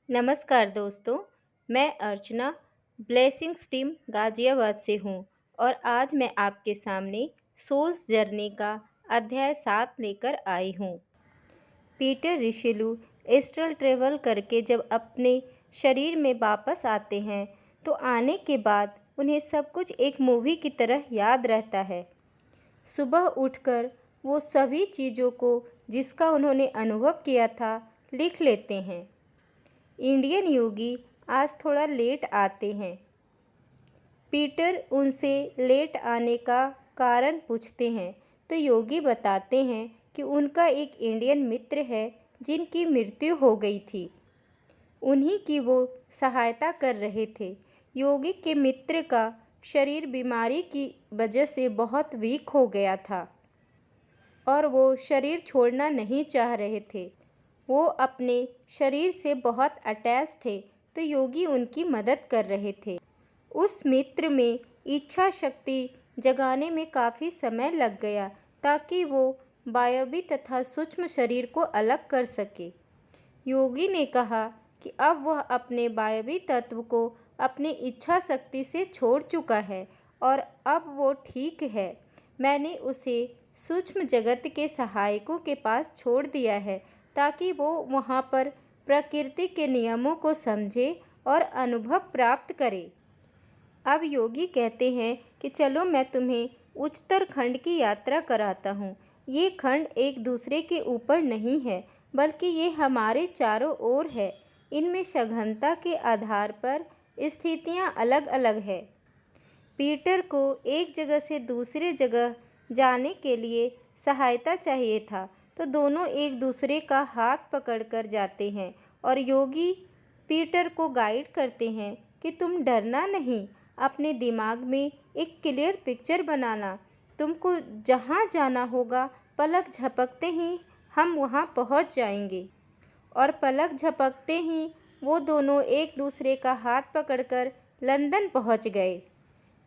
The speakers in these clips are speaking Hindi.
नमस्कार दोस्तों। मैं अर्चना ब्लेसिंग्स टीम गाज़ियाबाद से हूँ और आज मैं आपके सामने सोल्स जर्नी का अध्याय 7 लेकर आई हूँ। पीटर रिशेलू एस्ट्रल ट्रेवल करके जब अपने शरीर में वापस आते हैं तो आने के बाद उन्हें सब कुछ एक मूवी की तरह याद रहता है। सुबह उठकर वो सभी चीज़ों को जिसका उन्होंने अनुभव किया था लिख लेते हैं। इंडियन योगी आज थोड़ा लेट आते हैं। पीटर उनसे लेट आने का कारण पूछते हैं तो योगी बताते हैं कि उनका एक इंडियन मित्र है जिनकी मृत्यु हो गई थी। उन्हीं की वो सहायता कर रहे थे। योगी के मित्र का शरीर बीमारी की वजह से बहुत वीक हो गया था और वो शरीर छोड़ना नहीं चाह रहे थे। वो अपने शरीर से बहुत अटैच थे तो योगी उनकी मदद कर रहे थे। उस मित्र में इच्छा शक्ति जगाने में काफ़ी समय लग गया ताकि वो वायवी तथा सूक्ष्म शरीर को अलग कर सके। योगी ने कहा कि अब वह अपने वायवी तत्व को अपनी इच्छा शक्ति से छोड़ चुका है और अब वो ठीक है। मैंने उसे सूक्ष्म जगत के सहायकों के पास छोड़ दिया है ताकि वो वहाँ पर प्रकृति के नियमों को समझे और अनुभव प्राप्त करे। अब योगी कहते हैं कि चलो मैं तुम्हें उच्चतर खंड की यात्रा कराता हूँ। ये खंड एक दूसरे के ऊपर नहीं है बल्कि ये हमारे चारों ओर है। इनमें सघनता के आधार पर स्थितियाँ अलग अलग है। पीटर को एक जगह से दूसरे जगह जाने के लिए सहायता चाहिए था तो दोनों एक दूसरे का हाथ पकड़कर जाते हैं और योगी पीटर को गाइड करते हैं कि तुम डरना नहीं, अपने दिमाग में एक क्लियर पिक्चर बनाना। तुमको जहाँ जाना होगा पलक झपकते ही हम वहाँ पहुँच जाएंगे। और पलक झपकते ही वो दोनों एक दूसरे का हाथ पकड़कर लंदन पहुँच गए।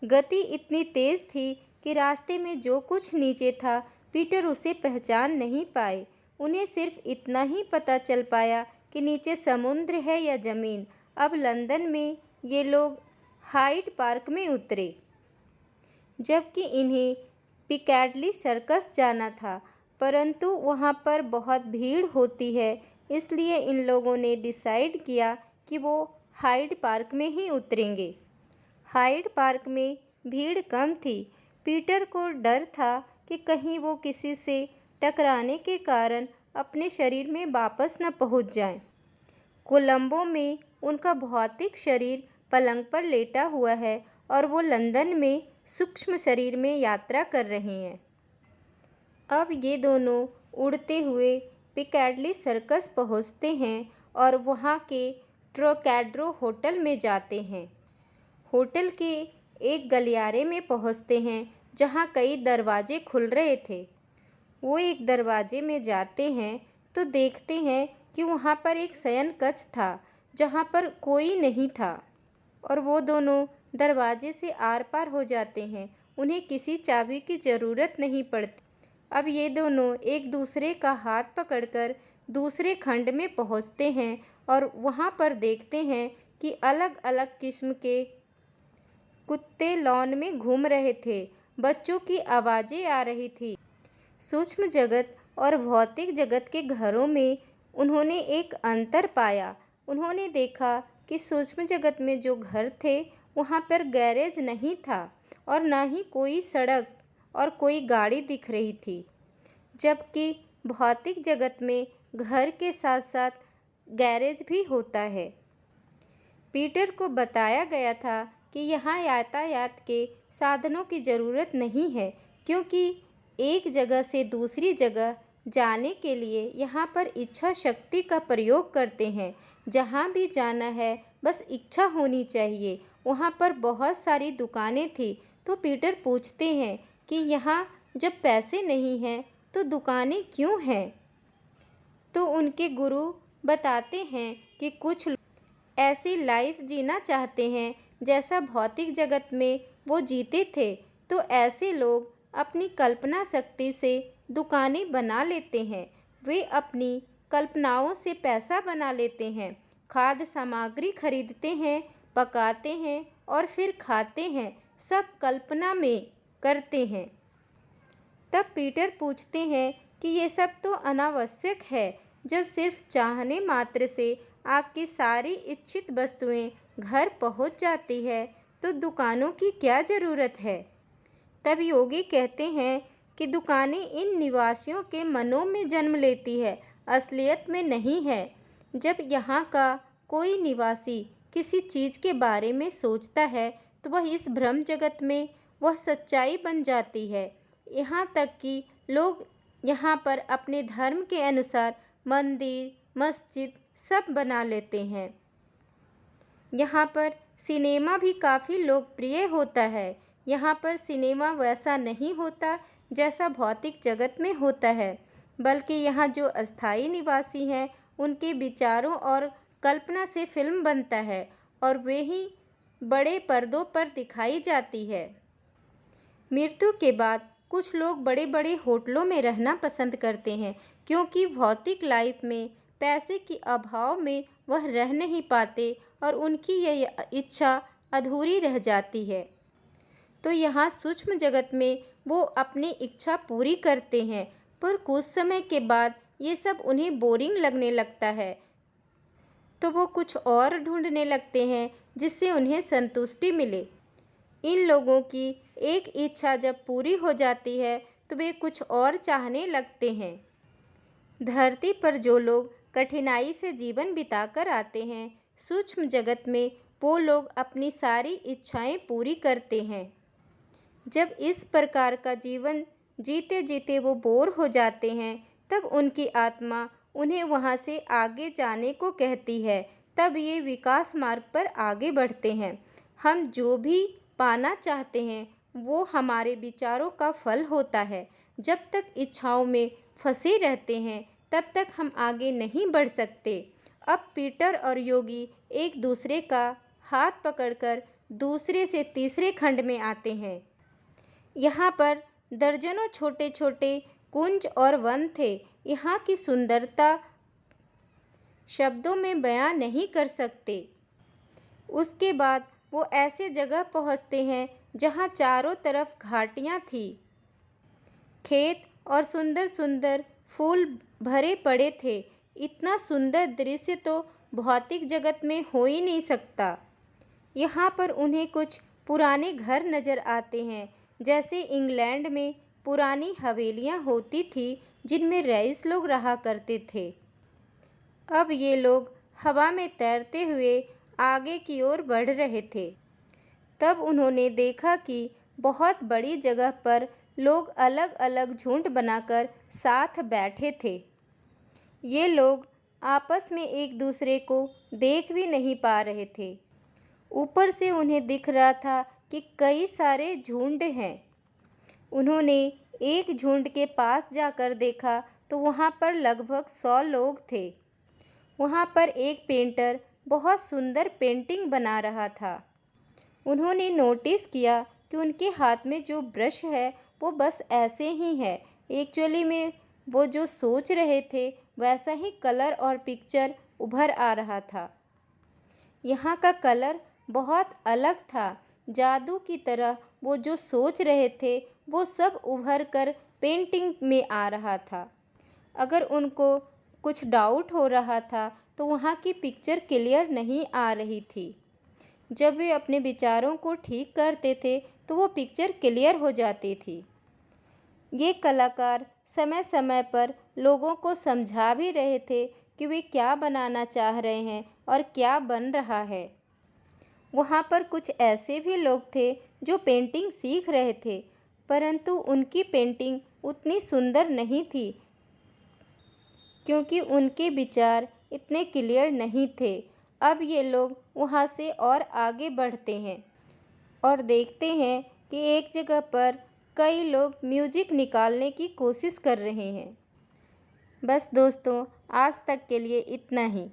गति इतनी तेज़ थी कि रास्ते में जो कुछ नीचे था पीटर उसे पहचान नहीं पाए। उन्हें सिर्फ इतना ही पता चल पाया कि नीचे समुद्र है या ज़मीन। अब लंदन में ये लोग हाइड पार्क में उतरे जबकि इन्हें पिकाडिली सर्कस जाना था, परंतु वहाँ पर बहुत भीड़ होती है इसलिए इन लोगों ने डिसाइड किया कि वो हाइड पार्क में ही उतरेंगे। हाइड पार्क में भीड़ कम थी। पीटर को डर था कि कहीं वो किसी से टकराने के कारण अपने शरीर में वापस न पहुंच जाएं। कोलंबो में उनका भौतिक शरीर पलंग पर लेटा हुआ है और वो लंदन में सूक्ष्म शरीर में यात्रा कर रहे हैं। अब ये दोनों उड़ते हुए पिकाडिली सर्कस पहुंचते हैं और वहाँ के ट्रोकैड्रो होटल में जाते हैं। होटल के एक गलियारे में पहुंचते हैं जहां कई दरवाजे खुल रहे थे। वो एक दरवाजे में जाते हैं तो देखते हैं कि वहां पर एक शयन कक्ष था जहां पर कोई नहीं था और वो दोनों दरवाजे से आर पार हो जाते हैं। उन्हें किसी चाबी की ज़रूरत नहीं पड़ती। अब ये दोनों एक दूसरे का हाथ पकड़कर दूसरे खंड में पहुंचते हैं और वहां पर देखते हैं कि अलग अलग किस्म के कुत्ते लॉन में घूम रहे थे। बच्चों की आवाज़ें आ रही थी। सूक्ष्म जगत और भौतिक जगत के घरों में उन्होंने एक अंतर पाया। उन्होंने देखा कि सूक्ष्म जगत में जो घर थे वहाँ पर गैरेज नहीं था और ना ही कोई सड़क और कोई गाड़ी दिख रही थी, जबकि भौतिक जगत में घर के साथ साथ गैरेज भी होता है। पीटर को बताया गया था कि यहाँ यातायात के साधनों की ज़रूरत नहीं है क्योंकि एक जगह से दूसरी जगह जाने के लिए यहाँ पर इच्छा शक्ति का प्रयोग करते हैं। जहाँ भी जाना है बस इच्छा होनी चाहिए। वहाँ पर बहुत सारी दुकानें थी तो पीटर पूछते हैं कि यहाँ जब पैसे नहीं हैं तो दुकानें क्यों हैं। तो उनके गुरु बताते हैं कि कुछ ऐसी लाइफ जीना चाहते हैं जैसा भौतिक जगत में वो जीते थे, तो ऐसे लोग अपनी कल्पना शक्ति से दुकानें बना लेते हैं। वे अपनी कल्पनाओं से पैसा बना लेते हैं। खाद्य सामग्री खरीदते हैं, पकाते हैं और फिर खाते हैं, सब कल्पना में करते हैं। तब पीटर पूछते हैं कि ये सब तो अनावश्यक है। जब सिर्फ चाहने मात्र से आपकी सारी इच्छित वस्तुएं घर पहुंच जाती है तो दुकानों की क्या ज़रूरत है। तब योगी कहते हैं कि दुकानें इन निवासियों के मनों में जन्म लेती है, असलियत में नहीं है। जब यहाँ का कोई निवासी किसी चीज़ के बारे में सोचता है तो वह इस भ्रम जगत में वह सच्चाई बन जाती है। यहाँ तक कि लोग यहाँ पर अपने धर्म के अनुसार मंदिर, मस्जिद सब बना लेते हैं। यहाँ पर सिनेमा भी काफ़ी लोकप्रिय होता है। यहाँ पर सिनेमा वैसा नहीं होता जैसा भौतिक जगत में होता है, बल्कि यहाँ जो अस्थायी निवासी हैं उनके विचारों और कल्पना से फिल्म बनता है और वे ही बड़े पर्दों पर दिखाई जाती है। मृत्यु के बाद कुछ लोग बड़े बड़े होटलों में रहना पसंद करते हैं, क्योंकि भौतिक लाइफ में पैसे के अभाव में वह रह नहीं पाते और उनकी यह इच्छा अधूरी रह जाती है। तो यहाँ सूक्ष्म जगत में वो अपनी इच्छा पूरी करते हैं, पर कुछ समय के बाद ये सब उन्हें बोरिंग लगने लगता है, तो वो कुछ और ढूंढने लगते हैं जिससे उन्हें संतुष्टि मिले। इन लोगों की एक इच्छा जब पूरी हो जाती है तो वे कुछ और चाहने लगते हैं। धरती पर जो लोग कठिनाई से जीवन बिताकर आते हैं, सूक्ष्म जगत में वो लोग अपनी सारी इच्छाएं पूरी करते हैं। जब इस प्रकार का जीवन जीते जीते वो बोर हो जाते हैं, तब उनकी आत्मा उन्हें वहाँ से आगे जाने को कहती है। तब ये विकास मार्ग पर आगे बढ़ते हैं। हम जो भी पाना चाहते हैं वो हमारे विचारों का फल होता है। जब तक इच्छाओं में फंसे रहते हैं तब तक हम आगे नहीं बढ़ सकते। अब पीटर और योगी एक दूसरे का हाथ पकड़कर दूसरे से तीसरे खंड में आते हैं। यहाँ पर दर्जनों छोटे छोटे कुंज और वन थे। यहाँ की सुंदरता शब्दों में बयां नहीं कर सकते। उसके बाद वो ऐसे जगह पहुँचते हैं जहाँ चारों तरफ घाटियाँ थी, खेत और सुंदर सुंदर फूल भरे पड़े थे। इतना सुंदर दृश्य तो भौतिक जगत में हो ही नहीं सकता। यहाँ पर उन्हें कुछ पुराने घर नज़र आते हैं, जैसे इंग्लैंड में पुरानी हवेलियाँ होती थी जिनमें रईस लोग रहा करते थे। अब ये लोग हवा में तैरते हुए आगे की ओर बढ़ रहे थे। तब उन्होंने देखा कि बहुत बड़ी जगह पर लोग अलग अलग झुंड बनाकर साथ बैठे थे। ये लोग आपस में एक दूसरे को देख भी नहीं पा रहे थे। ऊपर से उन्हें दिख रहा था कि कई सारे झुंड हैं। उन्होंने एक झुंड के पास जाकर देखा तो वहाँ पर लगभग 100 लोग थे। वहाँ पर एक पेंटर बहुत सुंदर पेंटिंग बना रहा था। उन्होंने नोटिस किया कि उनके हाथ में जो ब्रश है वो बस ऐसे ही है। एक्चुअली में वो जो सोच रहे थे वैसा ही कलर और पिक्चर उभर आ रहा था। यहाँ का कलर बहुत अलग था। जादू की तरह वो जो सोच रहे थे वो सब उभर कर पेंटिंग में आ रहा था। अगर उनको कुछ डाउट हो रहा था तो वहाँ की पिक्चर क्लियर नहीं आ रही थी। जब वे अपने विचारों को ठीक करते थे तो वो पिक्चर क्लियर हो जाती थी। ये कलाकार समय समय पर लोगों को समझा भी रहे थे कि वे क्या बनाना चाह रहे हैं और क्या बन रहा है। वहाँ पर कुछ ऐसे भी लोग थे जो पेंटिंग सीख रहे थे, परंतु उनकी पेंटिंग उतनी सुंदर नहीं थी क्योंकि उनके विचार इतने क्लियर नहीं थे। अब ये लोग वहाँ से और आगे बढ़ते हैं और देखते हैं कि एक जगह पर कई लोग म्यूजिक निकालने की कोशिश कर रहे हैं। बस दोस्तों, आज तक के लिए इतना ही।